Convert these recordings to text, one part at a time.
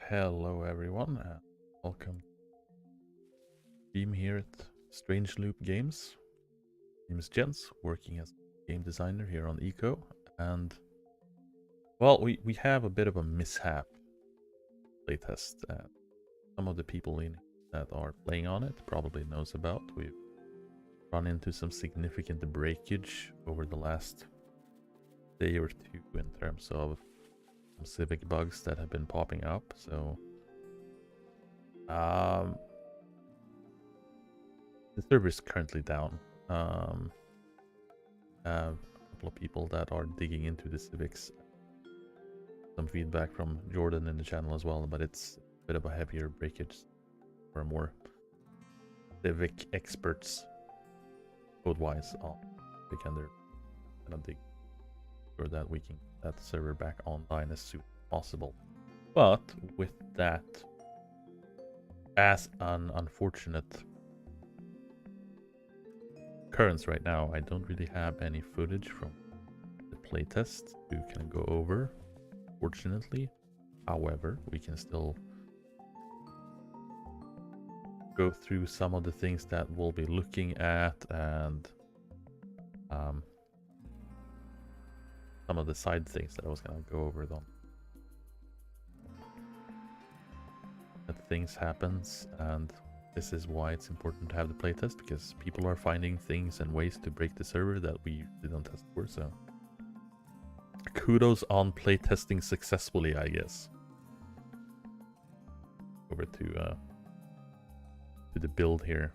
Hello everyone, welcome to team here at Strange Loop Games. My name is Jens, working as game designer here on Eco, and well, we have a bit of a mishap playtest. Some of the people that are playing on it probably knows about. We've run into some significant breakage over the last day or two in terms of some civic bugs that have been popping up. So the server is currently down. A couple of people that are digging into the civics. Some feedback from Jordan in the channel as well, but it's a bit of a heavier breakage for more civic experts code-wise on Vikander. Gonna dig sure that we can get that server back online as soon as possible. But with that, as an unfortunate occurrence right now, I don't really have any footage from the playtest to kind of go over, fortunately. However, we can still go through some of the things that we'll be looking at and some of the side things that I was going to go over them. That things happens, and this is why it's important to have the playtest, because people are finding things and ways to break the server that we didn't test for. So kudos on playtesting successfully, I guess. Over to the build here.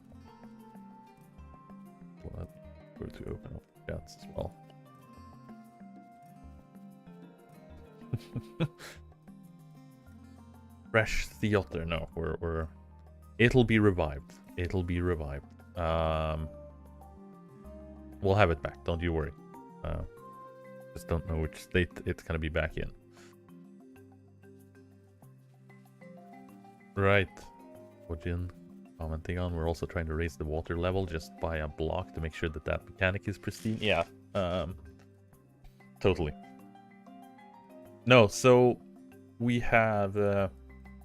We'll go to open up the chats as well. Fresh Sea Otter, no, we're it'll be revived. It'll be revived. We'll have it back, don't you worry. Just don't know which state it's gonna be back in. Right. Ojin commenting on, we're also trying to raise the water level just by a block to make sure that that mechanic is pristine. Yeah, totally. No, so we have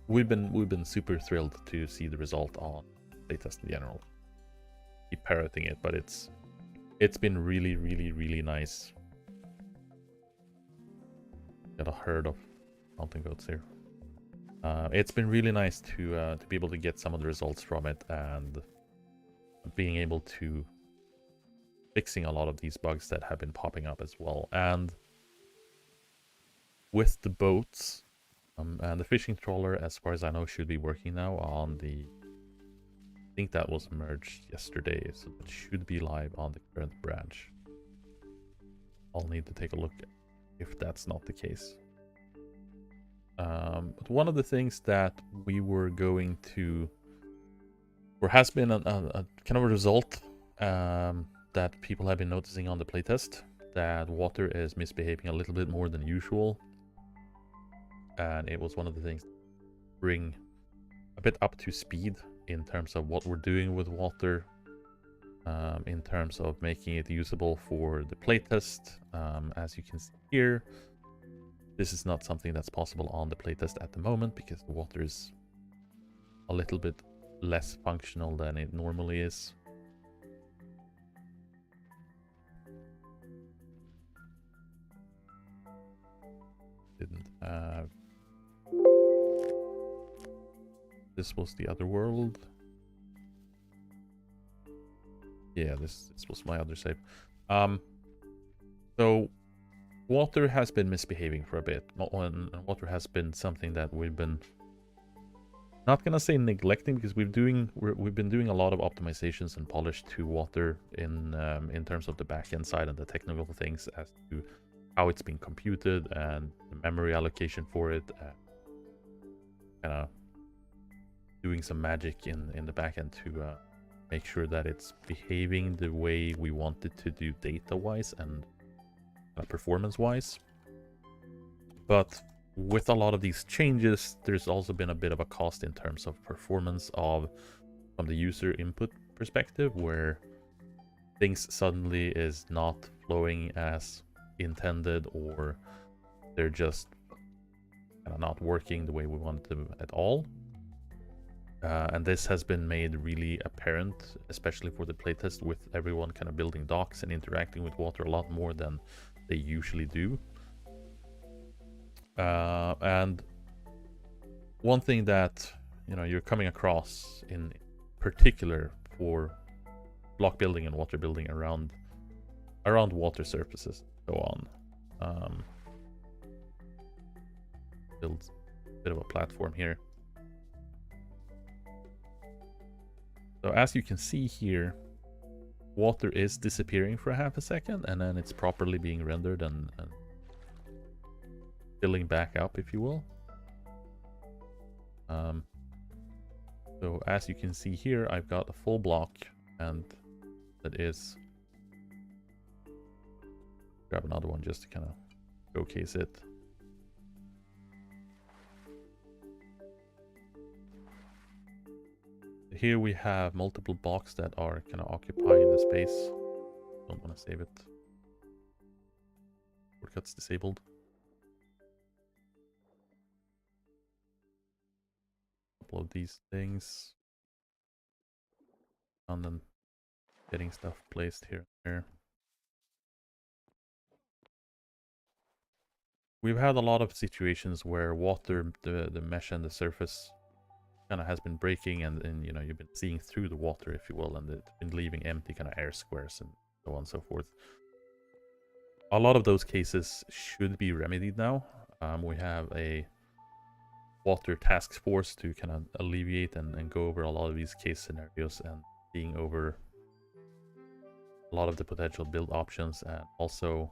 we've been super thrilled to see the result on playtest in general. Keep parroting it, but it's been really nice. Got a herd of mountain goats here. It's been really nice to be able to get some of the results from it, and being able to fixing a lot of these bugs that have been popping up as well. And with the boats and the fishing trawler, as far as I know, should be working now on the, I think that was merged yesterday, so it should be live on the current branch. I'll need to take a look if that's not the case. But one of the things that we were going to, or has been a kind of a result that people have been noticing on the playtest, that water is misbehaving a little bit more than usual. And it was one of the things to bring a bit up to speed in terms of what we're doing with water, in terms of making it usable for the playtest. As you can see here, this is not something that's possible on the playtest at the moment because the water is a little bit less functional than it normally is. Didn't have... This was the other world. Yeah, this was my other save. So water has been misbehaving for a bit. Water has been something that we've been, not gonna say neglecting, because we've been doing a lot of optimizations and polish to water in terms of the back-end side and the technical things as to how it's been computed and the memory allocation for it, and kind of doing some magic in the back end to make sure that it's behaving the way we want it to do data-wise and performance-wise. But with a lot of these changes, there's also been a bit of a cost in terms of performance from the user input perspective, where things suddenly is not flowing as intended, or they're just kind of not working the way we want them at all. And this has been made really apparent, especially for the playtest, with everyone kind of building docks and interacting with water a lot more than they usually do. And one thing that, you know, you're coming across in particular for block building and water building around water surfaces and so on, build a bit of a platform here. So as you can see here, water is disappearing for half a second, and then it's properly being rendered and filling back up, if you will. So as you can see here, I've got a full block, and that is... Grab another one just to kind of showcase it. Here we have multiple blocks that are kind of occupying the space. Don't want to save it. Shortcuts disabled. Upload these things. And then getting stuff placed here and there. We've had a lot of situations where water, the mesh and the surface kind of has been breaking, and you know, you've been seeing through the water, if you will, and it's been leaving empty kind of air squares and so on and so forth. A lot of those cases should be remedied now. We have a water task force to kind of alleviate and go over a lot of these case scenarios and seeing over a lot of the potential build options, and also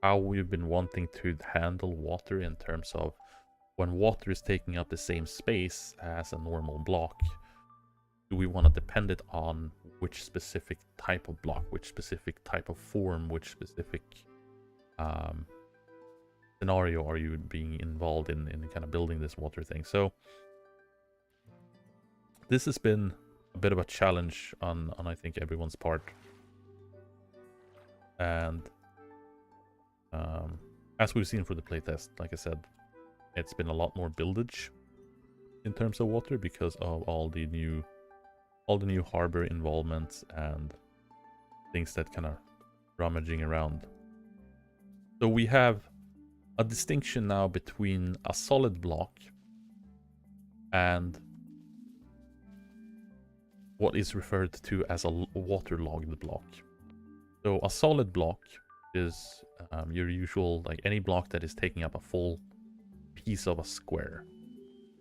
how we've been wanting to handle water in terms of when water is taking up the same space as a normal block, do we want to depend it on which specific type of block, which specific type of form, which specific scenario are you being involved in kind of building this water thing. So this has been a bit of a challenge on I think everyone's part. And as we've seen for the playtest, like I said, it's been a lot more buildage in terms of water because of all the new harbor involvements and things that kind of rummaging around. So we have a distinction now between a solid block and what is referred to as a waterlogged block. So a solid block is your usual, like any block that is taking up a full piece of a square.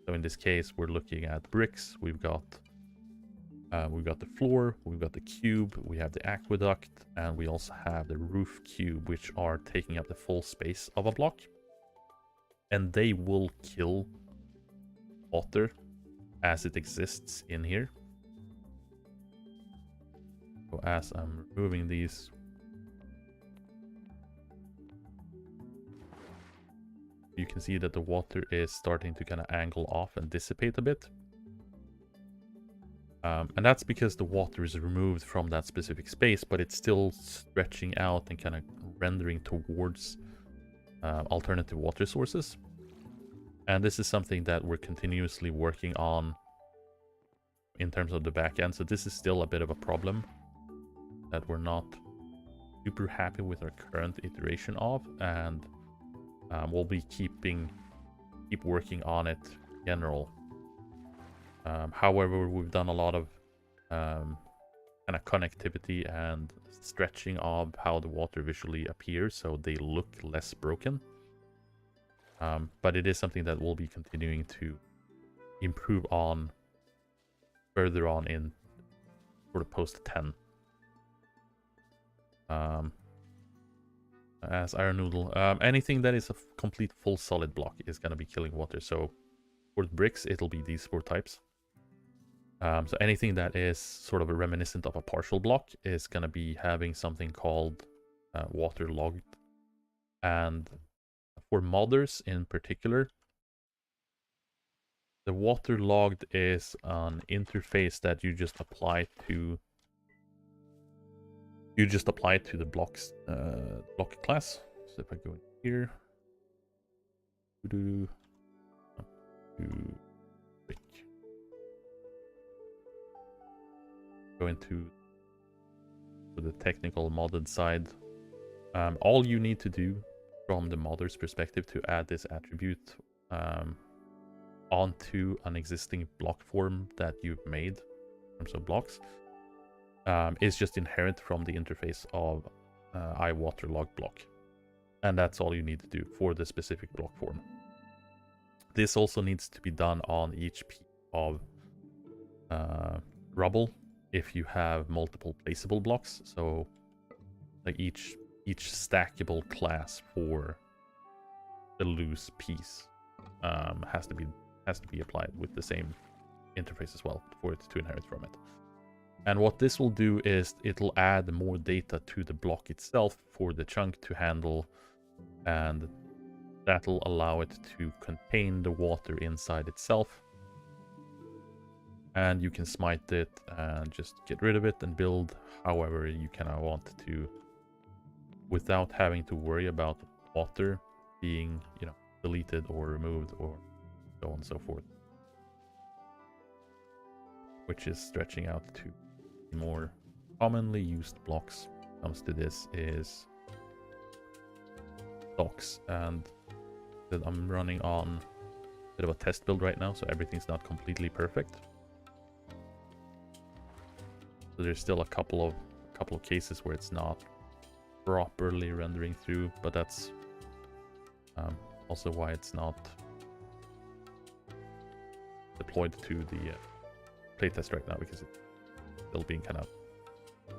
So in this case, we're looking at bricks. We've got the floor, we've got the cube, we have the aqueduct, and we also have the roof cube, which are taking up the full space of a block. And they will kill water as it exists in here. So as I'm removing these, you can see that the water is starting to kind of angle off and dissipate a bit. And that's because the water is removed from that specific space, but it's still stretching out and kind of rendering towards alternative water sources. And this is something that we're continuously working on in terms of the back end. So this is still a bit of a problem that we're not super happy with our current iteration of, and we'll be keep working on it in general. However, we've done a lot of kind of connectivity and stretching of how the water visually appears, so they look less broken. But it is something that we'll be continuing to improve on further on in sort of post 10. As Iron Noodle, anything that is a complete full solid block is going to be killing water. So for the bricks, it'll be these 4 types. So anything that is sort of a reminiscent of a partial block is going to be having something called waterlogged. And for modders in particular, the waterlogged is an interface that you just apply to the blocks block class. So if I go in here, go into the technical modded side. All you need to do from the modder's perspective to add this attribute onto an existing block form that you've made in terms of blocks is just inherent from the interface of iWaterlog block. And that's all you need to do for the specific block form. this also needs to be done on each piece of rubble if you have multiple placeable blocks. So like each stackable class for the loose piece has to be applied with the same interface as well for it to inherit from it. And what this will do is it'll add more data to the block itself for the chunk to handle, and that'll allow it to contain the water inside itself. And you can smite it and just get rid of it and build however you kind of want to, without having to worry about water being, you know, deleted or removed or so on and so forth. Which is stretching out to more commonly used blocks when it comes to this is docks, and that I'm running on a bit of a test build right now, so everything's not completely perfect. So there's still a couple of cases where it's not properly rendering through, but that's also why it's not deployed to the playtest right now, because it's still being kind of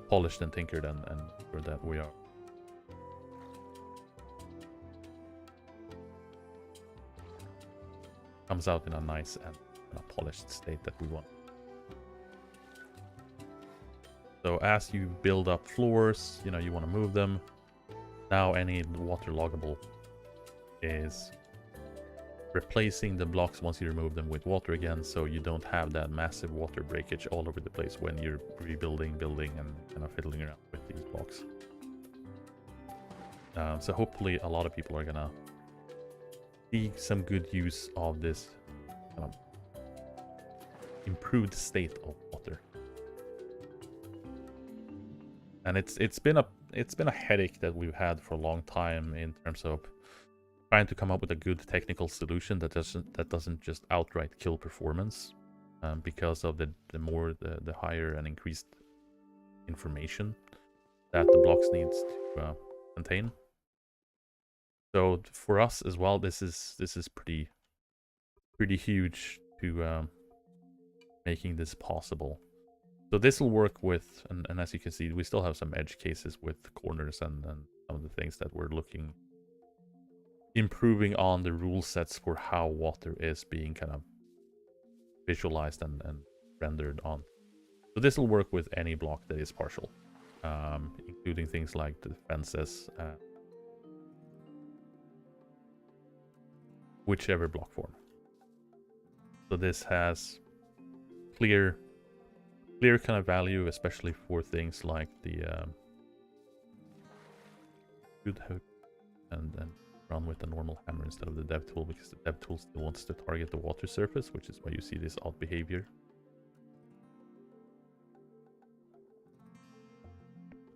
polished and tinkered, and for that we are. Comes out in a nice and a polished state that we want. So as you build up floors, you know, you want to move them. Now any waterloggable is replacing the blocks once you remove them with water again, so you don't have that massive water breakage all over the place when you're rebuilding, building, and kind of fiddling around with these blocks. So hopefully a lot of people are gonna see some good use of this kind of improved state of water. And it's been a headache that we've had for a long time in terms of trying to come up with a good technical solution that doesn't just outright kill performance, because of the higher and increased information that the blocks needs to contain. So for us as well, this is pretty huge to making this possible. So this will work with, and as you can see, we still have some edge cases with corners and some of the things that we're improving on the rule sets for how water is being kind of visualized and rendered on. So this will work with any block that is partial, including things like the fences, whichever block form. So this has clear kind of value, especially for things like the should have and run with a normal hammer instead of the dev tool, because the dev tool still wants to target the water surface, which is why you see this odd behavior.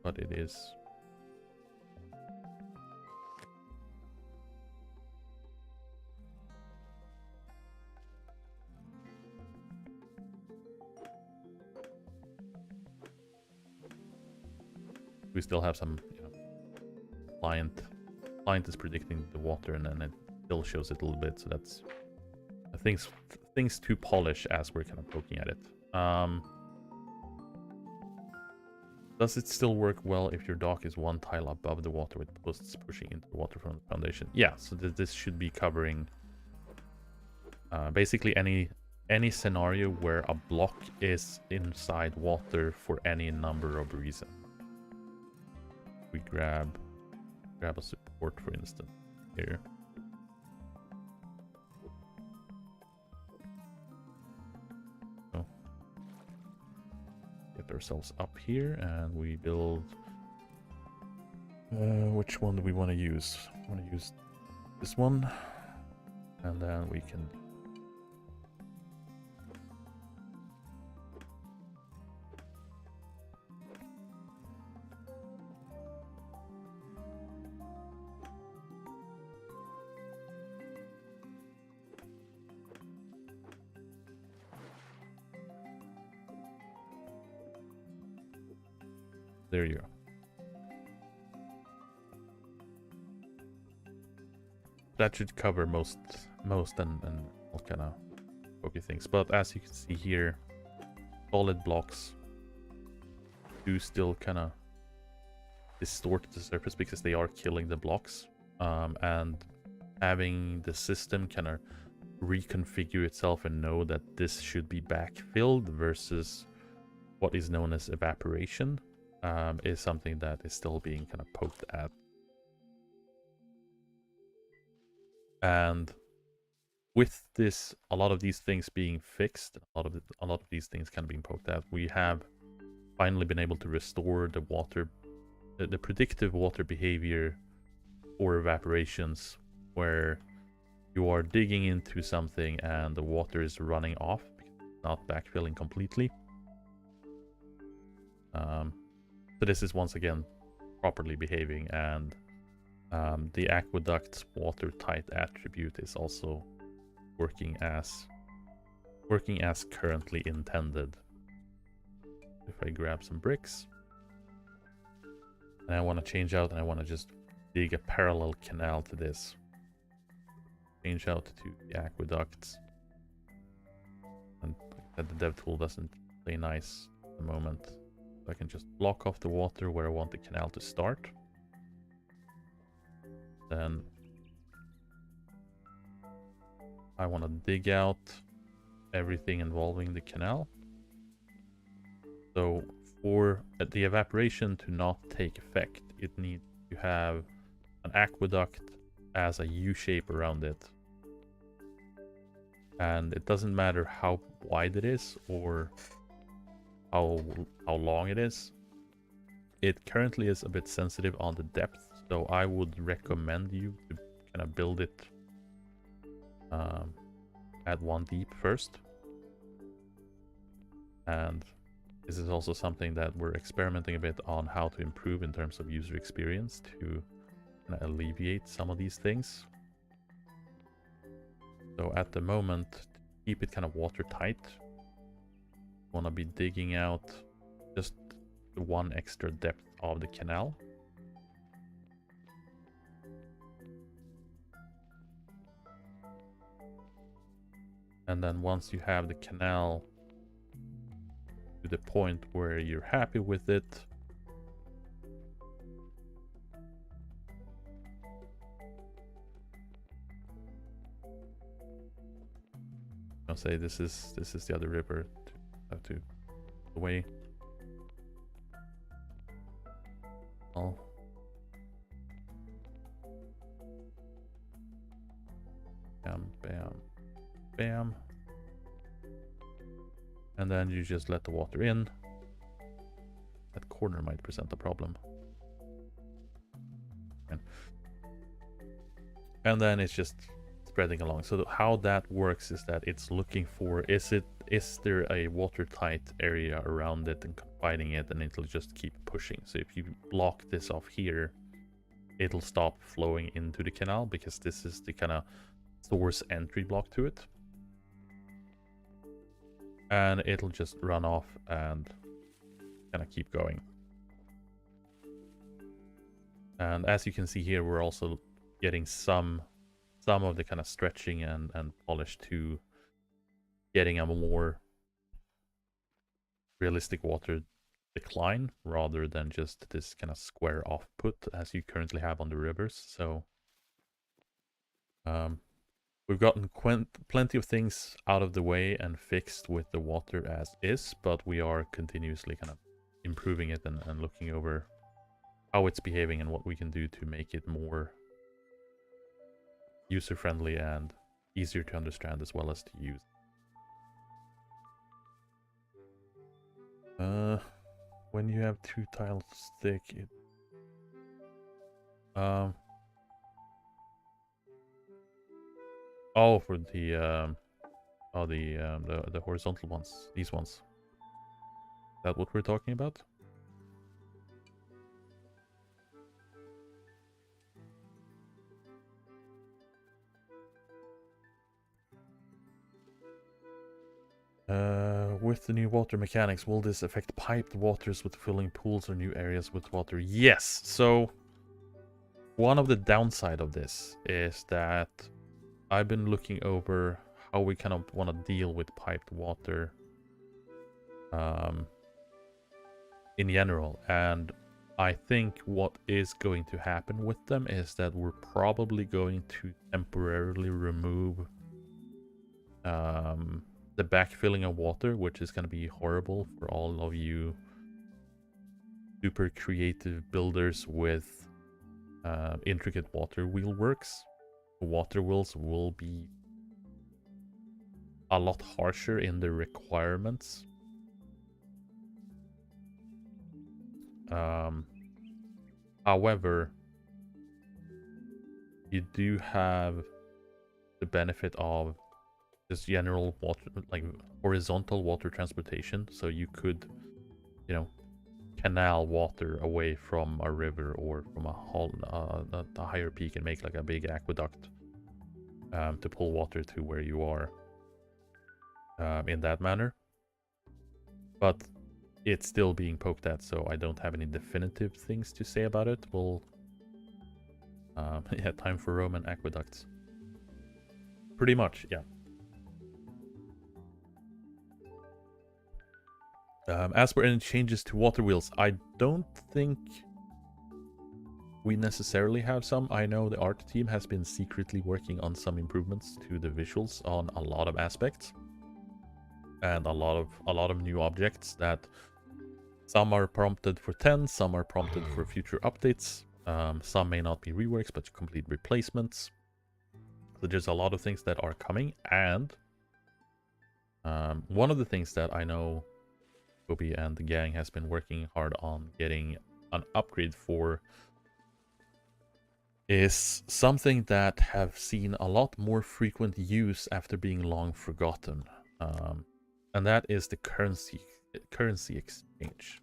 But it is we still have some, you know, client is predicting the water, and then it still shows it a little bit, so that's things to polish as we're kind of poking at it. Does it still work well if your dock is one tile above the water with posts pushing into the water from the foundation? Yeah, so this should be covering basically any scenario where a block is inside water for any number of reasons. We grab a support, for instance, here. So get ourselves up here, and we build. Which one do we want to use? I want to use this one, and then we can. There you go. That should cover most most and all kind of pokey things. But as you can see here, solid blocks do still kind of distort the surface because they are killing the blocks. And having the system kind of reconfigure itself and know that this should be backfilled versus what is known as evaporation is something that is still being kind of poked at. And with this, a lot of these things being fixed, a lot of these things kind of being poked at, we have finally been able to restore the water, the predictive water behavior for evaporations, where you are digging into something and the water is running off because it's not backfilling completely. So this is once again properly behaving, and the aqueduct's watertight attribute is also working as currently intended. If I grab some bricks and I want to change out and I want to just dig a parallel canal to this, change out to the aqueducts, and the dev tool doesn't play nice at the moment, so I can just block off the water where I want the canal to start. Then I want to dig out everything involving the canal. So for the evaporation to not take effect, it needs to have an aqueduct as a U shape around it. And it doesn't matter how wide it is or how long it is. It currently is a bit sensitive on the depth, so I would recommend you to kind of build it at 1 deep first. And this is also something that we're experimenting a bit on how to improve in terms of user experience to kind of alleviate some of these things. So at the moment, to keep it kind of watertight, I want to be digging out just 1 extra depth of the canal. And then once you have the canal to the point where you're happy with it, I'll say this is the other river to have to away. Oh. Bam, bam, bam. And then you just let the water in. That corner might present a problem. And then it's just spreading along. So how that works is that it's looking for, is there a watertight area around it and confining it, and it'll just keep pushing. So if you block this off here, it'll stop flowing into the canal because this is the kind of source entry block to it. And it'll just run off and kind of keep going. And as you can see here, we're also getting some of the kind of stretching and polish to getting a more realistic water decline rather than just this kind of square offput as you currently have on the rivers. So we've gotten plenty of things out of the way and fixed with the water as is, but we are continuously kind of improving it and looking over how it's behaving and what we can do to make it more user-friendly and easier to understand as well as to use. When you have 2 tiles thick, it oh, for the the horizontal ones, these ones. Is that what we're talking about? With the new water mechanics, will this affect piped waters with filling pools or new areas with water? Yes. So one of the downside of this is that I've been looking over how we kind of want to deal with piped water in general, and I think what is going to happen with them is that we're probably going to temporarily remove the backfilling of water, which is going to be horrible for all of you super creative builders with intricate water wheel works. Water wheels will be a lot harsher in the requirements. However, you do have the benefit of just general water, like horizontal water transportation. So you could, you know, canal water away from a river or from a higher peak and make like a big aqueduct to pull water to where you are in that manner. But it's still being poked at, so I don't have any definitive things to say about it. We'll yeah, time for Roman aqueducts. Pretty much, yeah. As for any changes to water wheels, I don't think we necessarily have some. I know the art team has been secretly working on some improvements to the visuals on a lot of aspects, and a lot of new objects that some are prompted for 10, some are prompted for future updates. Some may not be reworks, but complete replacements. So there's a lot of things that are coming, and one of the things that I know Kobe and the gang has been working hard on getting an upgrade for is something that have seen a lot more frequent use after being long forgotten, and that is the currency exchange,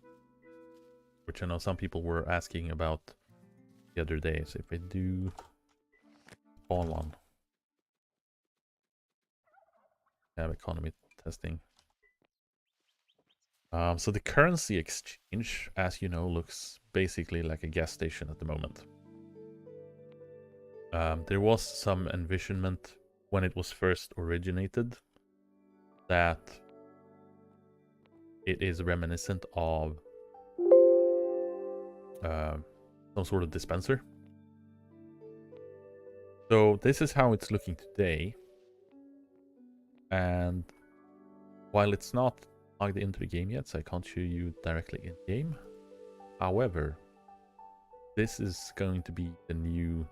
which I know some people were asking about the other day. So if I do spawn one, have economy testing. So the currency exchange, as you know, looks basically like a gas station at the moment. There was some envisionment when it was first originated that it is reminiscent of some sort of dispenser. So this is how it's looking today. And while it's not plugged into the game yet, so I can't show you directly in game. However, this is going to be the new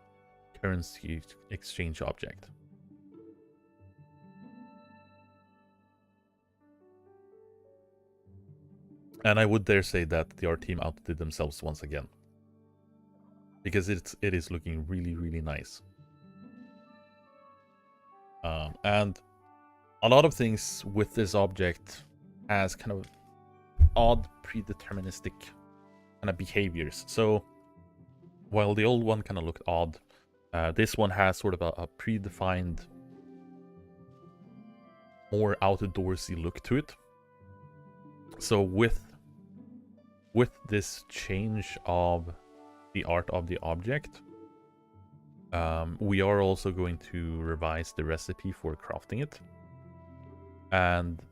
currency exchange object. And I would dare say that the art team outdid themselves once again, because it is looking really, really nice. And a lot of things with this object has kind of odd predeterministic kind of behaviors. So while the old one kind of looked odd, this one has sort of a predefined, more outdoorsy look to it. So with this change of the art of the object, we are also going to revise the recipe for crafting it. And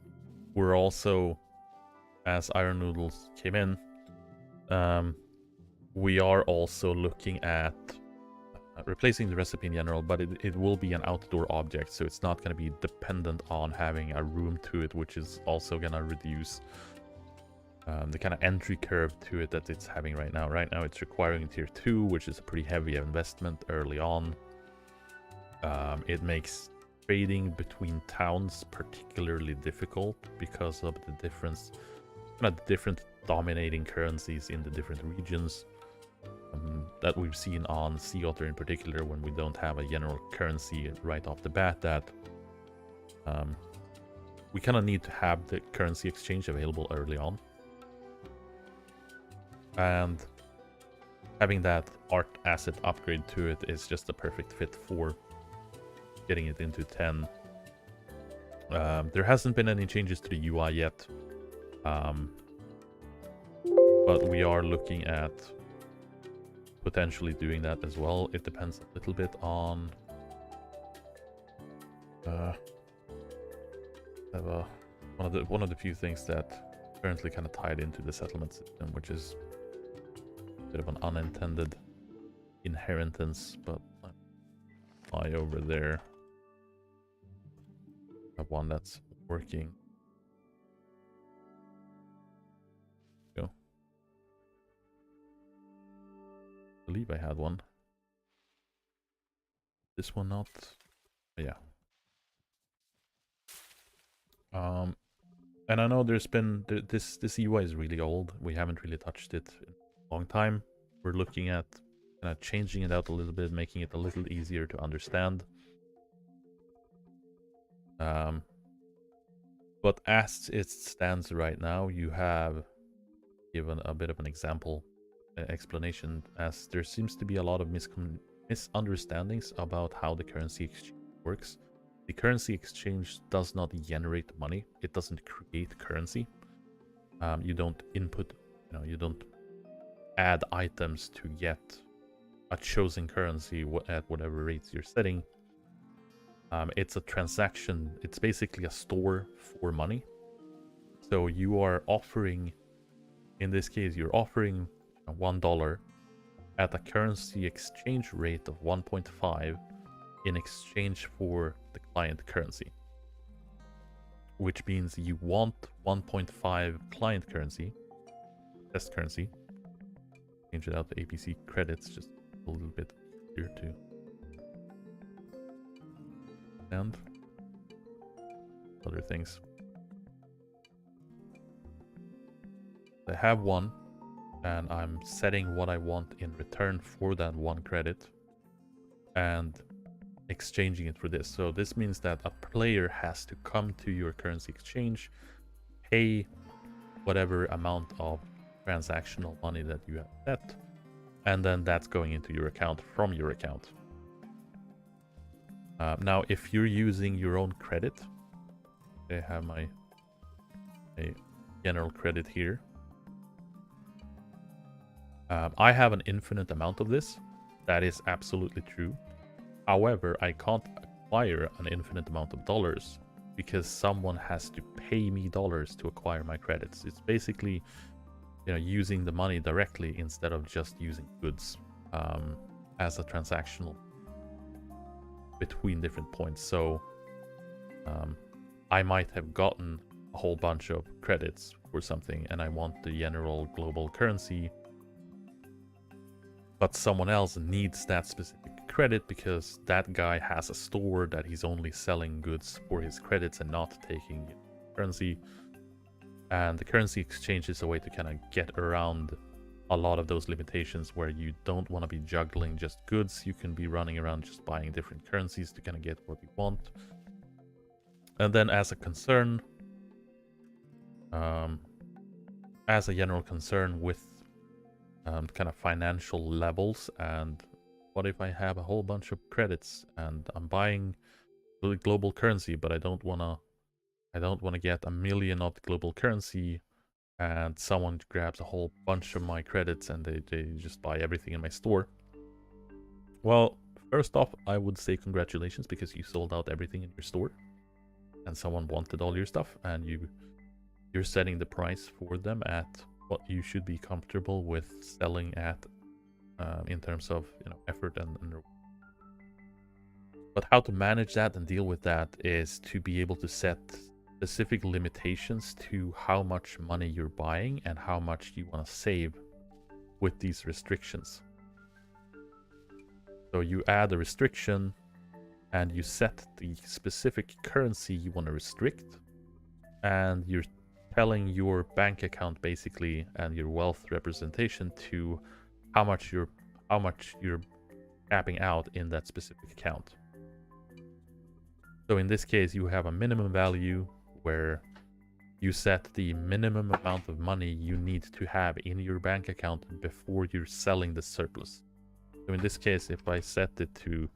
we're also, as Iron Noodles came in, we are also looking at replacing the recipe in general, but it will be an outdoor object, so it's not going to be dependent on having a room to it, which is also going to reduce the kind of entry curve to it that it's having right now. Right now it's requiring tier 2, which is a pretty heavy investment early on. It makes trading between towns particularly difficult because of the different dominating currencies in the different regions that we've seen on Sea Otter in particular, when we don't have a general currency right off the bat. That we kind of need to have the currency exchange available early on, and having that art asset upgrade to it is just a perfect fit for getting it into 10. There hasn't been any changes to the UI yet, but we are looking at potentially doing that as well. It depends a little bit on Have one of the few things that currently kind of tied into the settlement system, which is a bit of an unintended inheritance, but fly over there. Have one that's working. Go. I believe I had one. This one not. Yeah. And I know there's been this UI is really old. We haven't really touched it in a long time. We're looking at kind of changing it out a little bit, making it a little easier to understand. But as it stands right now, you have given a bit of an example explanation, as there seems to be a lot of misunderstandings about how the currency exchange works. The currency exchange does not generate money. It doesn't create currency. You don't input, you don't add items to get a chosen currency at whatever rates you're setting. It's a transaction. It's basically a store for money. So you are offering, in this case, you're offering $1 at a currency exchange rate of 1.5 in exchange for the client currency, which means you want 1.5 client currency, test currency. Change it out to APC credits, just a little bit here too. And other things. I have one, and I'm setting what I want in return for that one credit and exchanging it for this. So this means that a player has to come to your currency exchange, pay whatever amount of transactional money that you have set, and then that's going into your account from your account. Now, if you're using your own credit, I have my general credit here. I have an infinite amount of this. That is absolutely true. However, I can't acquire an infinite amount of dollars because someone has to pay me dollars to acquire my credits. It's basically, using the money directly instead of just using goods as a transactional between different points. So I might have gotten a whole bunch of credits for something and I want the general global currency, but someone else needs that specific credit because that guy has a store that he's only selling goods for his credits and not taking currency. And the currency exchange is a way to kind of get around a lot of those limitations where you don't want to be juggling just goods. You can be running around just buying different currencies to kind of get what you want. And then as a concern, as a general concern with kind of financial levels, and what if I have a whole bunch of credits and I'm buying global currency, but I don't want to get 1 million of the global currency, and someone grabs a whole bunch of my credits and they just buy everything in my store. Well, first off, I would say congratulations, because you sold out everything in your store and someone wanted all your stuff, and you're setting the price for them at what you should be comfortable with selling at in terms of effort and but how to manage that and deal with that is to be able to set specific limitations to how much money you're buying and how much you want to save with these restrictions. So you add a restriction and you set the specific currency you want to restrict, and you're telling your bank account basically and your wealth representation to how much you're capping out in that specific account. So in this case, you have a minimum value where you set the minimum amount of money you need to have in your bank account before you're selling the surplus. So in this case, if I set it to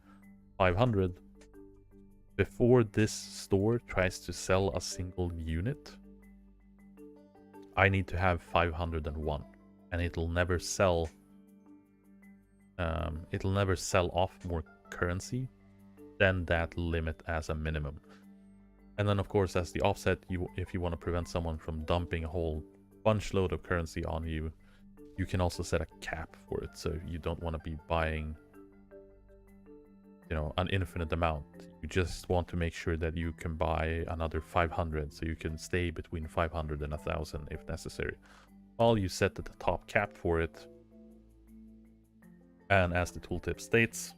500, before this store tries to sell a single unit, I need to have 501, and it'll never sell off more currency then that limit as a minimum. And then of course as the offset, if you want to prevent someone from dumping a whole bunch load of currency on you, you can also set a cap for it. So you don't want to be buying, you know, an infinite amount. You just want to make sure that you can buy another 500, so you can stay between 500 and 1,000 if necessary. While you set the top cap for it, and as the tooltip states,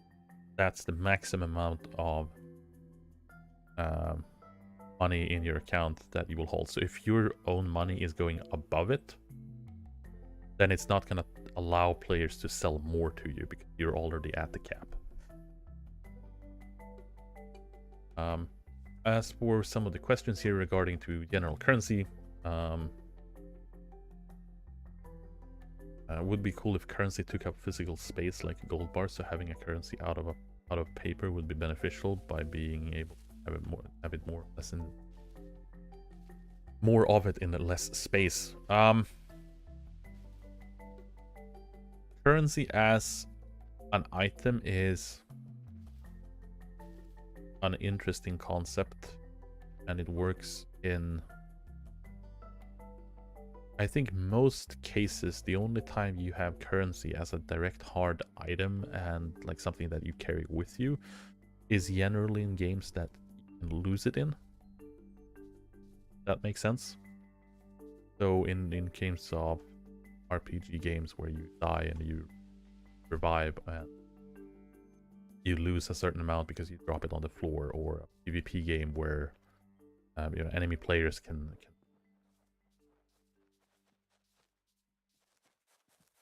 that's the maximum amount of money in your account that you will hold. So if your own money is going above it, then it's not going to allow players to sell more to you because you're already at the cap. As for some of the questions here regarding to general currency, would be cool if currency took up physical space like gold bars, so having a currency out of paper would be beneficial by being able to have it more of it in less space. Currency as an item is an interesting concept, and it works in, I think, most cases. The only time you have currency as a direct hard item and like something that you carry with you is generally in games that you can lose it in. That makes sense. So in games of RPG games where you die and you revive and you lose a certain amount because you drop it on the floor, or a PvP game where you know, enemy players can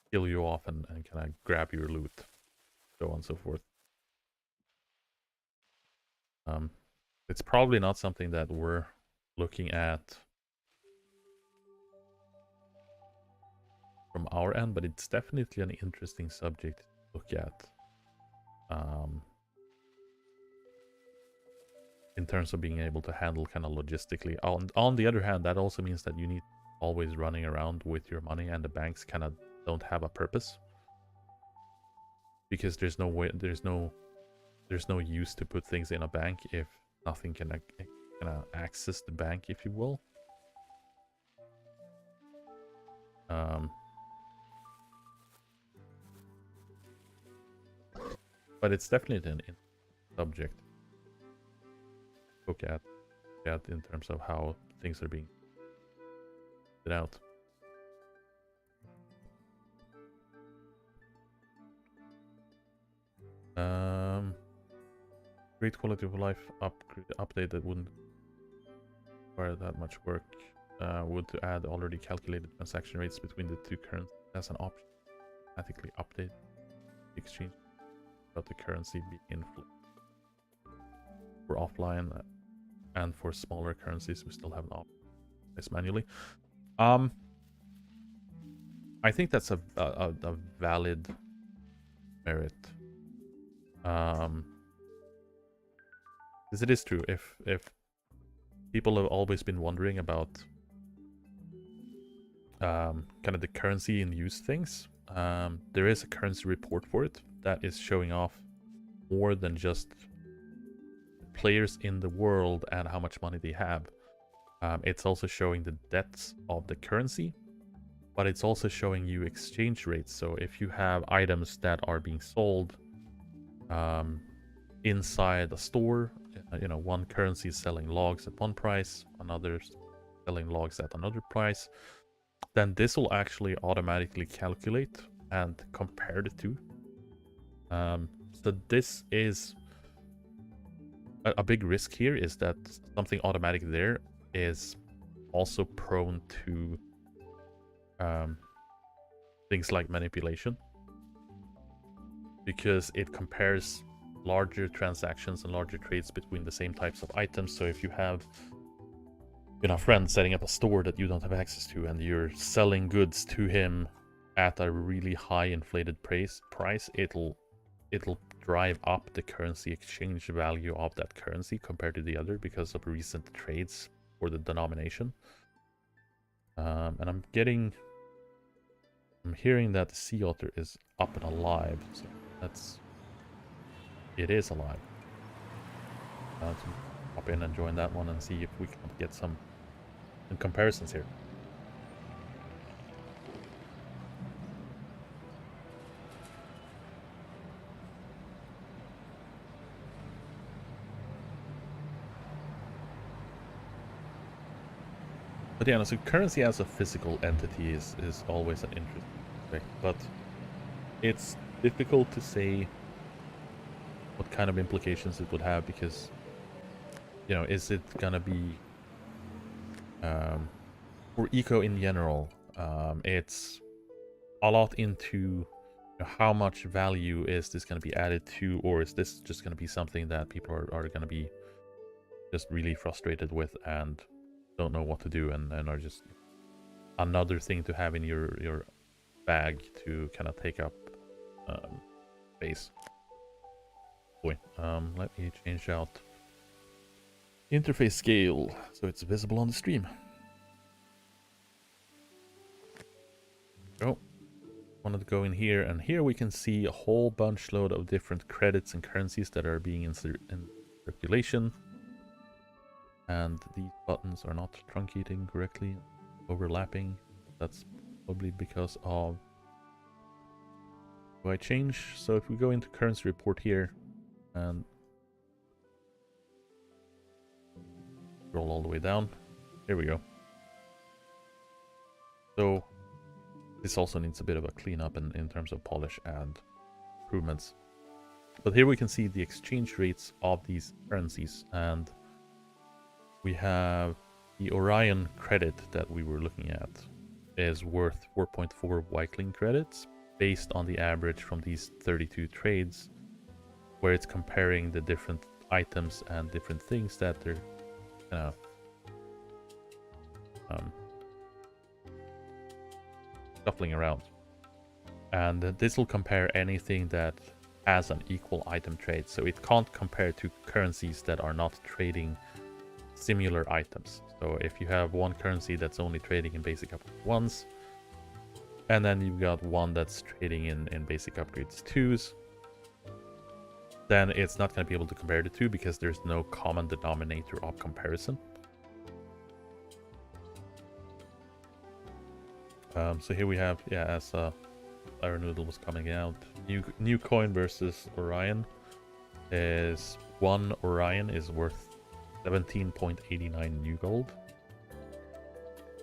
kill you off and kind of grab your loot, so on and so forth. It's probably not something that we're looking at from our end, but it's definitely an interesting subject to look at. In terms of being able to handle kind of logistically. On the other hand, that also means that you need always running around with your money, and the banks kind of don't have a purpose, because there's no way, there's no use to put things in a bank if nothing can access the bank, if you will. But it's definitely an subject to look at in terms of how things are being put out. Great quality of life update that wouldn't require that much work. Would to add already calculated transaction rates between the two currencies as an option. Automatically update the exchange about the currency be influenced. For offline and for smaller currencies, we still have an option this manually. I think that's a valid merit. Because it is true, if people have always been wondering about kind of the currency in use things, there is a currency report for it that is showing off more than just players in the world and how much money they have. It's also showing the depths of the currency, but it's also showing you exchange rates. So if you have items that are being sold inside a store, you know, one currency is selling logs at one price, another selling logs at another price, then this will actually automatically calculate and compare the two. So this is a big risk here, is that something automatic there is also prone to things like manipulation, because it compares larger transactions and larger trades between the same types of items. So if you have, you know, a friend setting up a store that you don't have access to, and you're selling goods to him at a really high inflated price, it'll drive up the currency exchange value of that currency compared to the other because of recent trades for the denomination. And I'm hearing that the Sea Otter is up and alive, so it is alive. to hop in and join that one and see if we can get some comparisons here. But yeah, so currency as a physical entity is always an interesting aspect, but it's difficult to say what kind of implications it would have, because, you know, is it gonna be for eco in general, it's a lot into how much value is this going to be added to, or is this just going to be something that people are going to be just really frustrated with and don't know what to do, and are just another thing to have in your bag to kind of take up space. Boy, let me change out interface scale so it's visible on the stream. Oh, wanted to go in here, and here we can see a whole bunch load of different credits and currencies that are being in circulation. And these buttons are not truncating correctly, overlapping. That's probably because of... Do I change? So if we go into currency report here and scroll all the way down, here we go. So this also needs a bit of a cleanup in terms of polish and improvements. But here we can see the exchange rates of these currencies, and we have the Orion credit that we were looking at is worth 4.4 Wycling credits based on the average from these 32 trades, where it's comparing the different items and different things that they're shuffling around. And this will compare anything that has an equal item trade, so it can't compare to currencies that are not trading similar items. So if you have one currency that's only trading in basic upgrade 1s, and then you've got one that's trading in basic upgrades 2s, then it's not going to be able to compare the two because there's no common denominator of comparison. So here we have, yeah, as Iron Noodle was coming out, new coin versus Orion is one Orion is worth 17.89 new gold,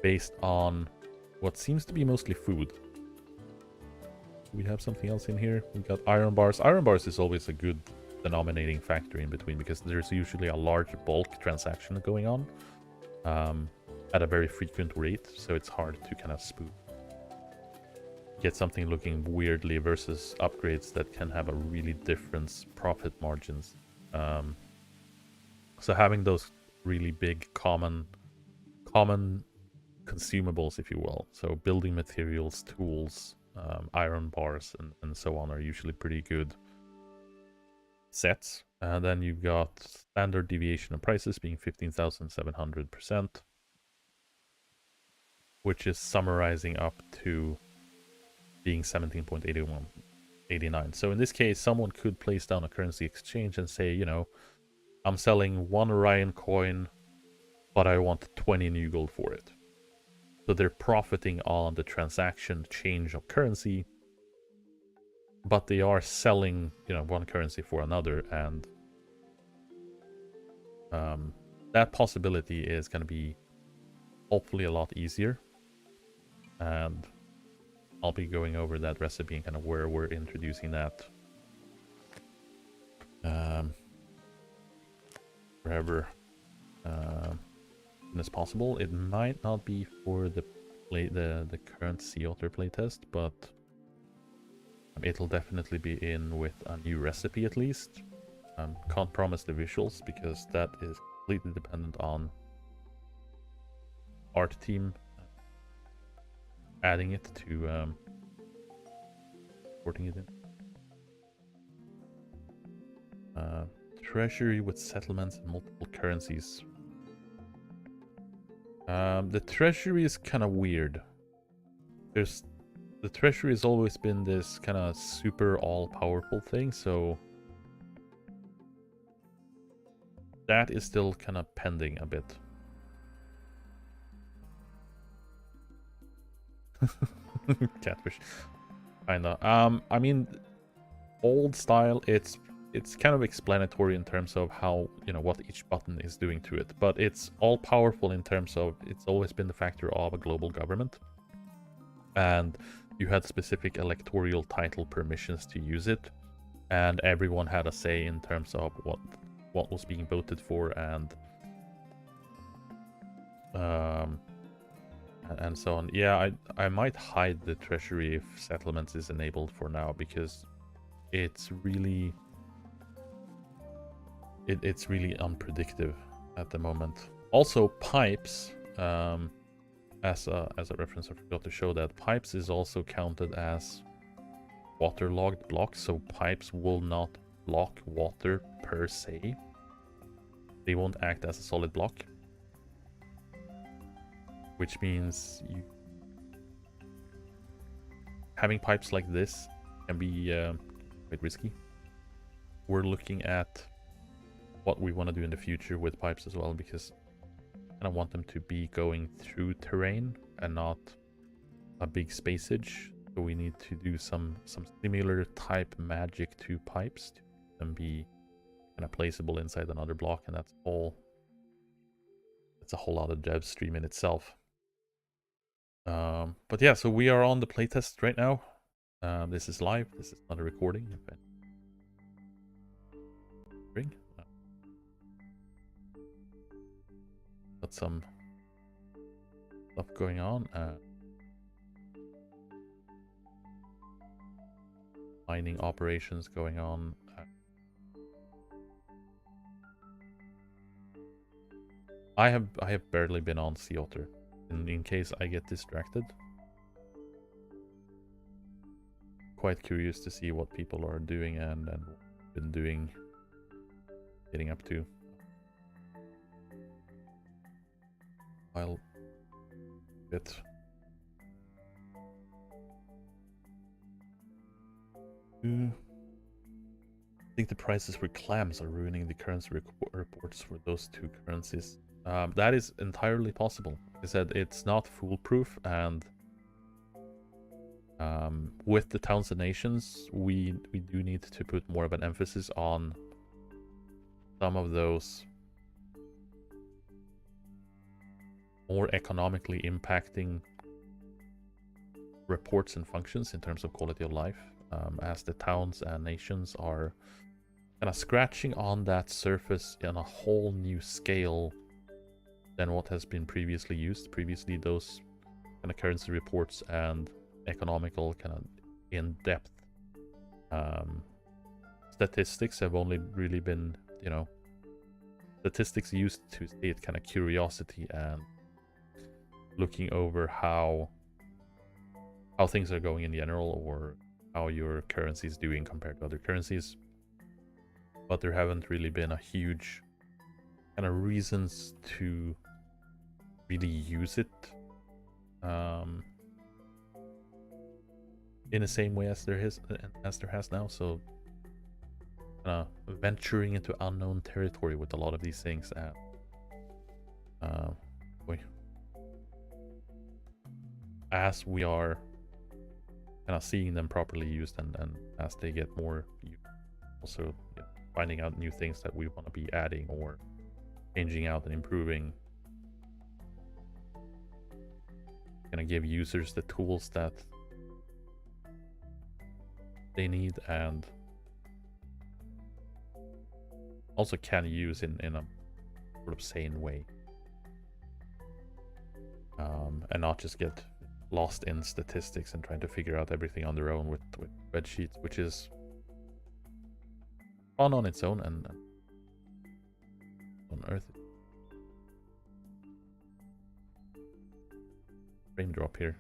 based on what seems to be mostly food. We have something else in here. We got iron bars. Iron bars is always a good denominating factor in between, because there's usually a large bulk transaction going on at a very frequent rate, so it's hard to kind of spoof. Get something looking weirdly versus upgrades that can have a really different profit margins. So having those really big common consumables, if you will, so building materials, tools, iron bars, and so on, are usually pretty good sets. And then you've got standard deviation of prices being 15,700%, which is summarizing up to being 17.89. So in this case, someone could place down a currency exchange and say, you know, I'm selling one Orion coin, but I want 20 new gold for it. So they're profiting on the transaction change of currency, but they are selling, you know, one currency for another, and that possibility is going to be hopefully a lot easier. And I'll be going over that recipe and kind of where we're introducing that wherever as possible. It might not be for the current Sea Otter playtest, but it'll definitely be in with a new recipe at least. Can't promise the visuals because that is completely dependent on art team adding it to porting it in. Treasury with settlements in multiple currencies. The treasury is kind of weird. The treasury has always been this kind of super all-powerful thing, so that is still kind of pending a bit. Catfish, kinda. I mean, old style. It's kind of explanatory in terms of how, you know, what each button is doing to it, but it's all powerful in terms of it's always been the factor of a global government, and you had specific electoral title permissions to use it, and everyone had a say in terms of what was being voted for, and so on. Yeah, I might hide the treasury if settlements is enabled for now, because it's really it's really unpredictable at the moment. Also, pipes, as a reference, I forgot to show that pipes is also counted as waterlogged blocks, so pipes will not block water per se. They won't act as a solid block, which means having pipes like this can be quite risky. We're looking at what we want to do in the future with pipes as well, because I don't want them to be going through terrain and not a big spacage. So we need to do some similar type magic to pipes to them be kind of placeable inside another block, and that's all. It's a whole lot of dev stream in itself. But yeah, so we are on the playtest right now. This is live. This is not a recording. Got some stuff going on. Mining operations going on. I have barely been on Sea Otter, in case I get distracted. Quite curious to see what people are doing and been doing, getting up to. I'll bit. I think the prices for clams are ruining the currency reports for those two currencies. That is entirely possible. Like I said, it's not foolproof, and with the towns and nations, we do need to put more of an emphasis on some of those more economically impacting reports and functions in terms of quality of life, as the towns and nations are kind of scratching on that surface in a whole new scale than what has been previously used. Previously, those kind of currency reports and economical kind of in-depth statistics have only really been, you know, statistics used to state kind of curiosity and looking over how things are going in general, or how your currency is doing compared to other currencies. But there haven't really been a huge kind of reasons to really use it in the same way as there has now. So venturing into unknown territory with a lot of these things, as we are kind of seeing them properly used, and as they get more used, also finding out new things that we want to be adding or changing out and improving, gonna give users the tools that they need and also can use in a sort of sane way, and not just get lost in statistics and trying to figure out everything on their own with spreadsheets, which is fun on its own and on Earth. Frame drop here.